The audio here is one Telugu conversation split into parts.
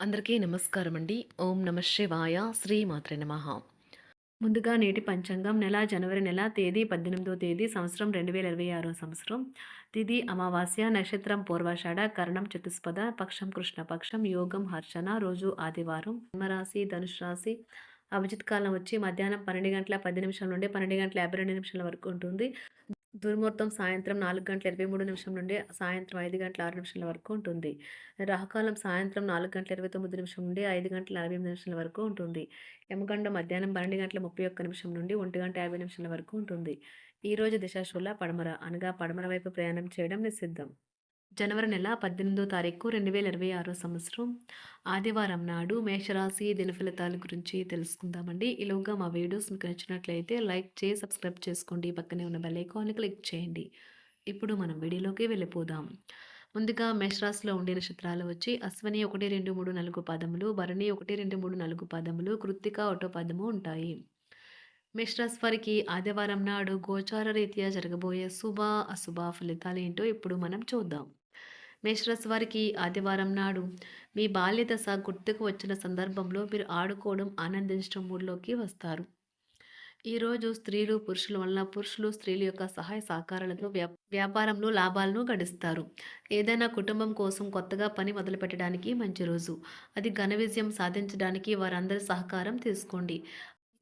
అందరికీ నమస్కారమండి. ఓం నమః శివాయ. శ్రీమాత్రే నమః. ముందుగా నేటి పంచాంగం జనవరి నెల తేదీ 18వ తేదీ సంవత్సరం 2026 సంవత్సరం. తిథి అమావాస్య, నక్షత్రం పూర్వాషాఢ, కరణం చతుస్పద, పక్షం కృష్ణపక్షం, యోగం హర్షణ, రోజు ఆదివారం. సింహరాశి, ధనుసు రాశి. అభిజిత్ కాలం వచ్చి మధ్యాహ్నం 12 గంటల 10 నిమిషాల నుండి 12 గంటల 52 నిమిషాల వరకు ఉంటుంది. దుర్ముహూర్తం సాయంత్రం 4 గంటల 23 నిమిషం నుండి సాయంత్రం 5 గంటల 6 నిమిషాల వరకు ఉంటుంది. రాహుకాలం సాయంత్రం 4 గంటల 29 నిమిషం నుండి 5 గంటల 48 నిమిషాల వరకు ఉంటుంది. యమగండం మధ్యాహ్నం 12 గంటల 31 నిమిషం నుండి 1 గంట 50 నిమిషాల వరకు ఉంటుంది. ఈరోజు దిశాశూల పడమర, అనగా పడమర వైపు ప్రయాణం చేయడం నిషిద్ధం. జనవరి నెల 18వ తారీఖు 2026 సంవత్సరం ఆదివారం నాడు మేషరాశి దినఫలితాల గురించి తెలుసుకుందామండి. ఈలోగా మా వీడియోస్ మీకు నచ్చినట్లయితే లైక్ చేసి సబ్స్క్రైబ్ చేసుకోండి. పక్కనే ఉన్న బెల్ ఐకాన్ని క్లిక్ చేయండి. ఇప్పుడు మనం వీడియోలోకి వెళ్ళిపోదాం. ముందుగా మేషరాశిలో ఉండే నక్షత్రాలు వచ్చి అశ్విని 1, 2, 3, 4 పాదములు, భరణి 1, 2, 3, 4 పాదములు, కృత్తిక 1 పాదము ఉంటాయి. మేషరాశి వారికి ఆదివారం నాడు గోచార రీత్యా జరగబోయే శుభ అశుభ ఫలితాలు ఏంటో ఇప్పుడు మనం చూద్దాం. మేషరాశి వారికి ఆదివారం నాడు మీ బాల్య దశ గుర్తుకు వచ్చిన సందర్భంలో మీరు ఆడుకోవడం, ఆనందించడం మూడ్లోకి వస్తారు. ఈరోజు స్త్రీలు పురుషుల వల్ల పురుషులు స్త్రీల యొక్క సహాయ సహకారాలతో వ్యాపారంలో లాభాలను గడిస్తారు. ఏదైనా కుటుంబం కోసం కొత్తగా పని మొదలుపెట్టడానికి మంచి రోజు. అది ఘన విజయం సాధించడానికి వారందరి సహకారం తీసుకోండి.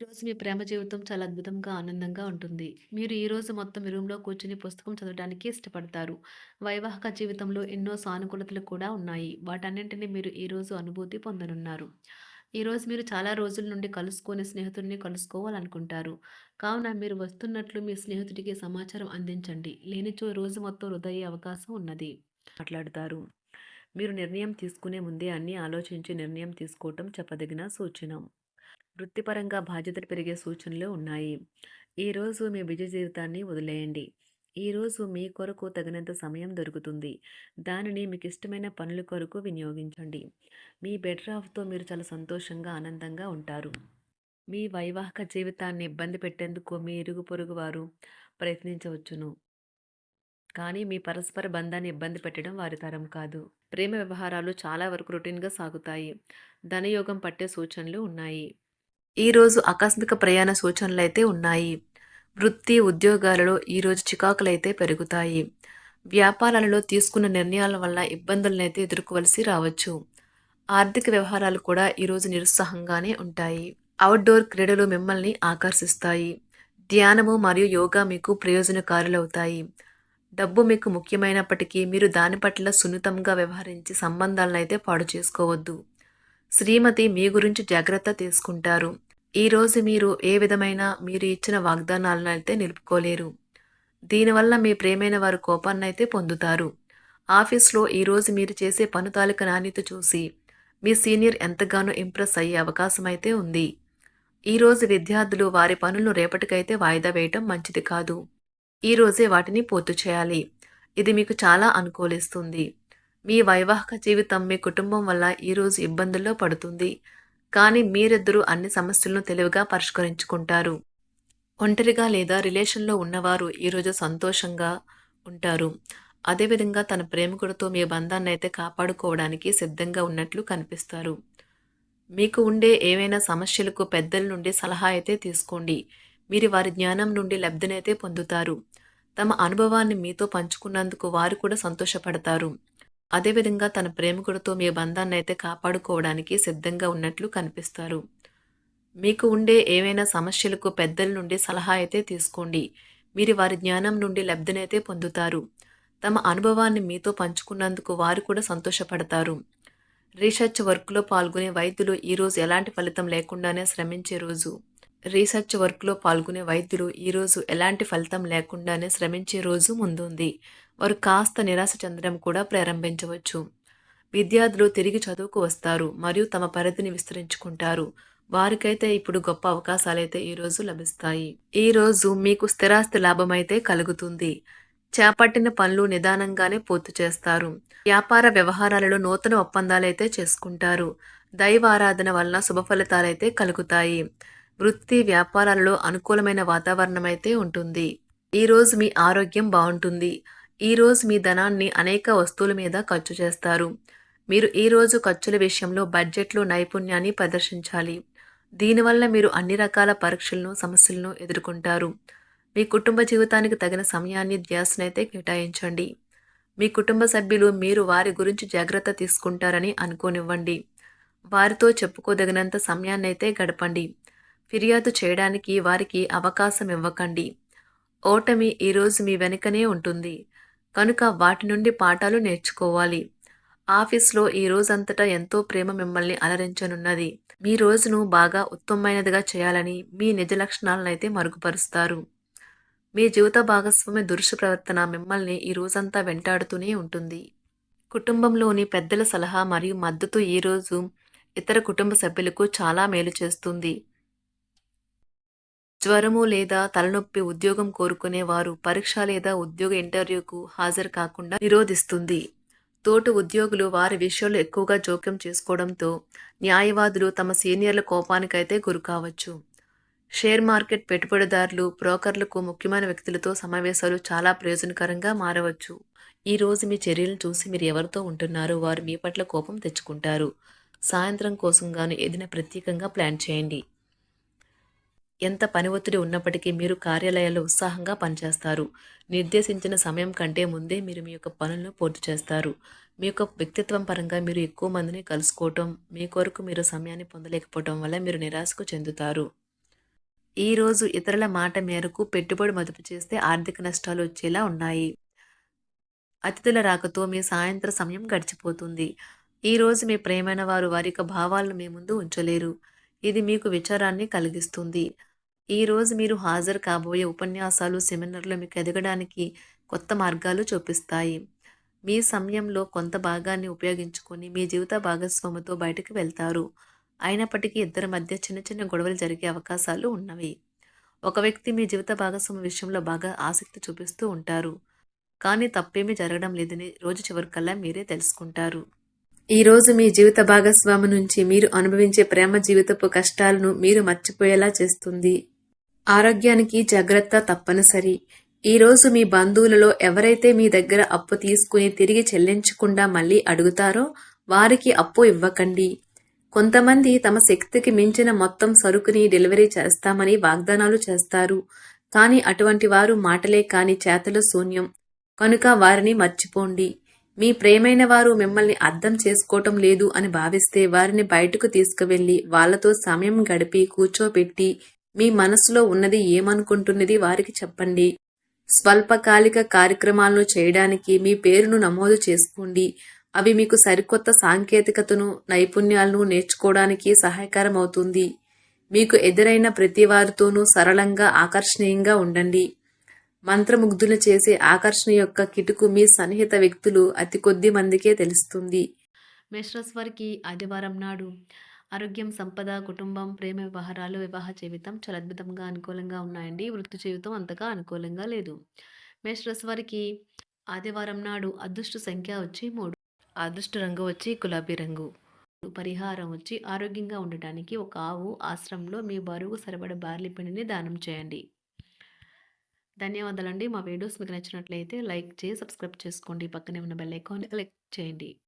ఈరోజు మీ ప్రేమ జీవితం చాలా అద్భుతంగా, ఆనందంగా ఉంటుంది. మీరు ఈరోజు మొత్తం మీ రూమ్లో కూర్చుని పుస్తకం చదవడానికి ఇష్టపడతారు. వైవాహిక జీవితంలో ఎన్నో సానుకూలతలు కూడా ఉన్నాయి. వాటన్నింటినీ మీరు ఈరోజు అనుభూతి పొందనున్నారు. ఈరోజు మీరు చాలా రోజుల నుండి కలుసుకొని స్నేహితుడిని కలుసుకోవాలనుకుంటారు. కావున మీరు వస్తున్నట్లు మీ స్నేహితుడికి సమాచారం అందించండి. లేనిచో రోజు మొత్తం వృధా అయ్యే అవకాశం ఉన్నది. మాట్లాడతారు. మీరు నిర్ణయం తీసుకునే ముందే అన్నీ ఆలోచించి నిర్ణయం తీసుకోవటం చెప్పదగిన సూచన. వృత్తిపరంగా బాధ్యతలు పెరిగే సూచనలు ఉన్నాయి. ఈరోజు మీ బిజీ జీవితాన్ని వదిలేయండి. ఈరోజు మీ కొరకు తగినంత సమయం దొరుకుతుంది. దానిని మీకు ఇష్టమైన పనుల కొరకు వినియోగించండి. మీ బెటర్ హాఫ్తో మీరు చాలా సంతోషంగా, ఆనందంగా ఉంటారు. మీ వైవాహిక జీవితాన్ని ఇబ్బంది పెట్టేందుకు మీ ఇరుగు పొరుగు వారు ప్రయత్నించవచ్చును. కానీ మీ పరస్పర బంధాన్ని ఇబ్బంది పెట్టడం వారి తరం కాదు. ప్రేమ వ్యవహారాలు చాలా వరకు రొటీన్గా సాగుతాయి. ధనయోగం పట్టే సూచనలు ఉన్నాయి. ఈరోజు ఆకస్మిక ప్రయాణ సూచనలైతే ఉన్నాయి. వృత్తి, ఉద్యోగాలలో ఈరోజు చికాకులైతే పెరుగుతాయి. వ్యాపారాలలో తీసుకున్న నిర్ణయాల వల్ల ఇబ్బందులనైతే ఎదుర్కోవలసి రావచ్చు. ఆర్థిక వ్యవహారాలు కూడా ఈరోజు నిరుత్సాహంగానే ఉంటాయి. అవుట్డోర్ క్రీడలు మిమ్మల్ని ఆకర్షిస్తాయి. ధ్యానము మరియు యోగా మీకు ప్రయోజనకారులవుతాయి. డబ్బు మీకు ముఖ్యమైనప్పటికీ మీరు దాని పట్ల సున్నితంగా వ్యవహరించి సంబంధాలనైతే పాడు చేసుకోవద్దు. శ్రీమతి మీ గురించి జాగ్రత్త తీసుకుంటారు. ఈరోజు మీరు ఏ విధమైన మీరు ఇచ్చిన వాగ్దానాలను అయితే నిలుపుకోలేరు. దీనివల్ల మీ ప్రేమైన వారు కోపాన్నైతే పొందుతారు. ఆఫీస్లో ఈరోజు మీరు చేసే పను తాలూకా నాణ్యత చూసి మీ సీనియర్ ఎంతగానో ఇంప్రెస్ అయ్యే అవకాశం అయితే ఉంది. ఈరోజు విద్యార్థులు వారి పనులను రేపటికైతే వాయిదా వేయటం మంచిది కాదు. ఈరోజే వాటిని పూర్తి చేయాలి. ఇది మీకు చాలా అనుకూలిస్తుంది. మీ వైవాహిక జీవితం మీ కుటుంబం వల్ల ఈరోజు ఇబ్బందుల్లో పడుతుంది. కానీ మీరిద్దరూ అన్ని సమస్యలను తెలివిగా పరిష్కరించుకుంటారు. ఒంటరిగా లేదా రిలేషన్లో ఉన్నవారు ఈరోజు సంతోషంగా ఉంటారు. అదేవిధంగా తన ప్రేమికుడితో మీ బంధాన్ని అయితే కాపాడుకోవడానికి సిద్ధంగా ఉన్నట్లు కనిపిస్తారు. మీకు ఉండే ఏవైనా సమస్యలకు పెద్దల నుండి సలహా అయితే తీసుకోండి. మీరు వారి జ్ఞానం నుండి లబ్ధినైతే పొందుతారు. తమ అనుభవాన్ని మీతో పంచుకున్నందుకు వారు కూడా సంతోషపడతారు. అదేవిధంగా తన ప్రేమికుడితో మీ బంధాన్ని అయితే కాపాడుకోవడానికి సిద్ధంగా ఉన్నట్లు కనిపిస్తారు. మీకు ఉండే ఏవైనా సమస్యలకు పెద్దల నుండి సలహా అయితే తీసుకోండి. మీరు వారి జ్ఞానం నుండి లబ్ధినైతే పొందుతారు. తమ అనుభవాన్ని మీతో పంచుకున్నందుకు వారు కూడా సంతోషపడతారు. రీసెర్చ్ వర్క్లో పాల్గొనే వైద్యులు ఈరోజు ఎలాంటి ఫలితం లేకుండానే శ్రమించే రోజు. రీసెర్చ్ వర్క్లో పాల్గొనే వైద్యులు ఈరోజు ఎలాంటి ఫలితం లేకుండానే శ్రమించే రోజు ముందుంది. వారు కాస్త నిరాశ చెందడం కూడా ప్రారంభించవచ్చు. విద్యార్థులు తిరిగి చదువుకు వస్తారు మరియు తమ పరిధిని విస్తరించుకుంటారు. వారికైతే ఇప్పుడు గొప్ప అవకాశాలైతే ఈరోజు లభిస్తాయి. ఈరోజు మీకు స్థిరాస్తి లాభమైతే కలుగుతుంది. చేపట్టిన పనులు నిదానంగానే పూర్తి చేస్తారు. వ్యాపార వ్యవహారాలలో నూతన ఒప్పందాలైతే చేసుకుంటారు. దైవ ఆరాధన వలన శుభ ఫలితాలైతే కలుగుతాయి. వృత్తి వ్యాపారాలలో అనుకూలమైన వాతావరణం అయితే ఉంటుంది. ఈరోజు మీ ఆరోగ్యం బాగుంటుంది. ఈరోజు మీ ధనాన్ని అనేక వస్తువుల మీద ఖర్చు చేస్తారు. మీరు ఈరోజు ఖర్చుల విషయంలో బడ్జెట్లో నైపుణ్యాన్ని ప్రదర్శించాలి. దీనివల్ల మీరు అన్ని రకాల పరీక్షలను, సమస్యలను ఎదుర్కొంటారు. మీ కుటుంబ జీవితానికి తగిన సమయాన్ని, ధ్యాసనైతే కేటాయించండి. మీ కుటుంబ సభ్యులు మీరు వారి గురించి జాగ్రత్త తీసుకుంటారని అనుకోనివ్వండి. వారితో చెప్పుకోదగినంత సమయాన్నైతే గడపండి. ఫిర్యాదు చేయడానికి వారికి అవకాశం ఇవ్వకండి. ఓటమి ఈరోజు మీ వెనుకనే ఉంటుంది. కనుక వాటి నుండి పాఠాలు నేర్చుకోవాలి. ఆఫీస్‌లో ఈ రోజంతటా ఎంతో ప్రేమ మిమ్మల్ని అలరించనున్నది. మీ రోజును బాగా ఉత్తమమైనదిగా చేయాలని మీ నిజ లక్షణాలనైతే మరుగుపరుస్తారు. మీ జీవిత భాగస్వామి దురుసు ప్రవర్తన మిమ్మల్ని ఈ రోజంతా వెంటాడుతూనే ఉంటుంది. కుటుంబంలోని పెద్దల సలహా మరియు మద్దతు ఈరోజు ఇతర కుటుంబ సభ్యులకు చాలా మేలు చేస్తుంది. జ్వరము లేదా తలనొప్పి ఉద్యోగం కోరుకునేవారు పరీక్ష లేదా ఉద్యోగ ఇంటర్వ్యూకు హాజరు కాకుండా నిరోధిస్తుంది. తోటి ఉద్యోగులు వారి విషయంలో ఎక్కువగా జోక్యం చేసుకోవడంతో న్యాయవాదులు తమ సీనియర్ల కోపానికైతే గురికావచ్చు. షేర్ మార్కెట్ పెట్టుబడిదారులు, బ్రోకర్లకు ముఖ్యమైన వ్యక్తులతో సమావేశాలు చాలా ప్రయోజనకరంగా మారవచ్చు. ఈ రోజు మీ చర్యలను చూసి మీరు ఎవరితో ఉంటున్నారో వారు మీ పట్ల కోపం తెచ్చుకుంటారు. సాయంత్రం కోసం గాను ఏదైనా ప్రత్యేకంగా ప్లాన్ చేయండి. ఎంత పని ఒత్తిడి ఉన్నప్పటికీ మీరు కార్యాలయాల్లో ఉత్సాహంగా పనిచేస్తారు. నిర్దేశించిన సమయం కంటే ముందే మీరు మీ యొక్క పనులను పూర్తి చేస్తారు. మీ యొక్క వ్యక్తిత్వం పరంగా మీరు ఎక్కువ మందిని కలుసుకోవటం, మీ కొరకు మీరు సమయాన్ని పొందలేకపోవటం వల్ల మీరు నిరాశకు చెందుతారు. ఈరోజు ఇతరుల మాట మేరకు పెట్టుబడి మదుపు చేస్తే ఆర్థిక నష్టాలు వచ్చేలా ఉన్నాయి. అతిథుల రాకతో మీ సాయంత్ర సమయం గడిచిపోతుంది. ఈరోజు మీ ప్రియమైన వారు వారి యొక్క భావాలను మీ ముందు ఉంచలేరు. ఇది మీకు విచారాన్ని కలిగిస్తుంది. ఈరోజు మీరు హాజరు కాబోయే ఉపన్యాసాలు, సెమినార్లు మీకు ఎదగడానికి కొత్త మార్గాలు చూపిస్తాయి. మీ సమయంలో కొంత భాగాన్ని ఉపయోగించుకొని మీ జీవిత భాగస్వామితో బయటకు వెళ్తారు. అయినప్పటికీ ఇద్దరి మధ్య చిన్న చిన్న గొడవలు జరిగే అవకాశాలు ఉన్నవి. ఒక వ్యక్తి మీ జీవిత భాగస్వామి విషయంలో బాగా ఆసక్తి చూపిస్తూ ఉంటారు. కానీ తప్పేమీ జరగడం లేదని రోజు చివరికల్లా మీరే తెలుసుకుంటారు. ఈరోజు మీ జీవిత భాగస్వామి నుంచి మీరు అనుభవించే ప్రేమ జీవితపు కష్టాలను మీరు మర్చిపోయేలా చేస్తుంది. ఆరోగ్యానికి జాగ్రత్త తప్పనిసరి. ఈరోజు మీ బంధువులలో ఎవరైతే మీ దగ్గర అప్పు తీసుకుని తిరిగి చెల్లించకుండా మళ్ళీ అడుగుతారో వారికి అప్పు ఇవ్వకండి. కొంతమంది తమ శక్తికి మించిన మొత్తం సరుకుని డెలివరీ చేస్తామని వాగ్దానాలు చేస్తారు. కానీ అటువంటి వారు మాటలే కాని చేతలు శూన్యం. కనుక వారిని మర్చిపోండి. మీ ప్రియమైన వారు మిమ్మల్ని అర్థం చేసుకోవటం లేదు అని భావిస్తే వారిని బయటకు తీసుకువెళ్ళి వాళ్లతో సమయం గడిపి కూర్చోబెట్టి మీ మనసులో ఉన్నది ఏమనుకుంటున్నది వారికి చెప్పండి. స్వల్పకాలిక కార్యక్రమాలను చేయడానికి మీ పేరును నమోదు చేసుకోండి. అవి మీకు సరికొత్త సాంకేతికతను, నైపుణ్యాలను నేర్చుకోవడానికి సహాయకరం అవుతుంది. మీకు ఎదురైన ప్రతి వారితోనూ సరళంగా, ఆకర్షణీయంగా ఉండండి. మంత్రముగ్ధులు చేసే ఆకర్షణ యొక్క కిటుకు మీ సన్నిహిత వ్యక్తులు అతి కొద్ది మందికే తెలుస్తుంది. మేషరాశి వారికి ఆదివారం నాడు ఆరోగ్యం, సంపద, కుటుంబం, ప్రేమ వ్యవహారాలు, వివాహ జీవితం చాలా అద్భుతంగా అనుకూలంగా ఉన్నాయండి. వృత్తి జీవితం అంతగా అనుకూలంగా లేదు. మేషరాశి వారికి ఆదివారం నాడు అదృష్ట సంఖ్య వచ్చి 3, అదృష్ట రంగు వచ్చి గులాబీ రంగు. పరిహారం వచ్చి ఆరోగ్యంగా ఉండటానికి ఒక ఆవు ఆశ్రమంలో మీ బరువుకు సరిపడ బార్లీ పిండిని దానం చేయండి. ధన్యవాదాలండి. మా వీడియోస్ మీకు నచ్చినట్లయితే లైక్ చేసి సబ్స్క్రైబ్ చేసుకోండి. పక్కనే ఉన్న బెల్ ఐకాన్ క్లిక్ చేయండి.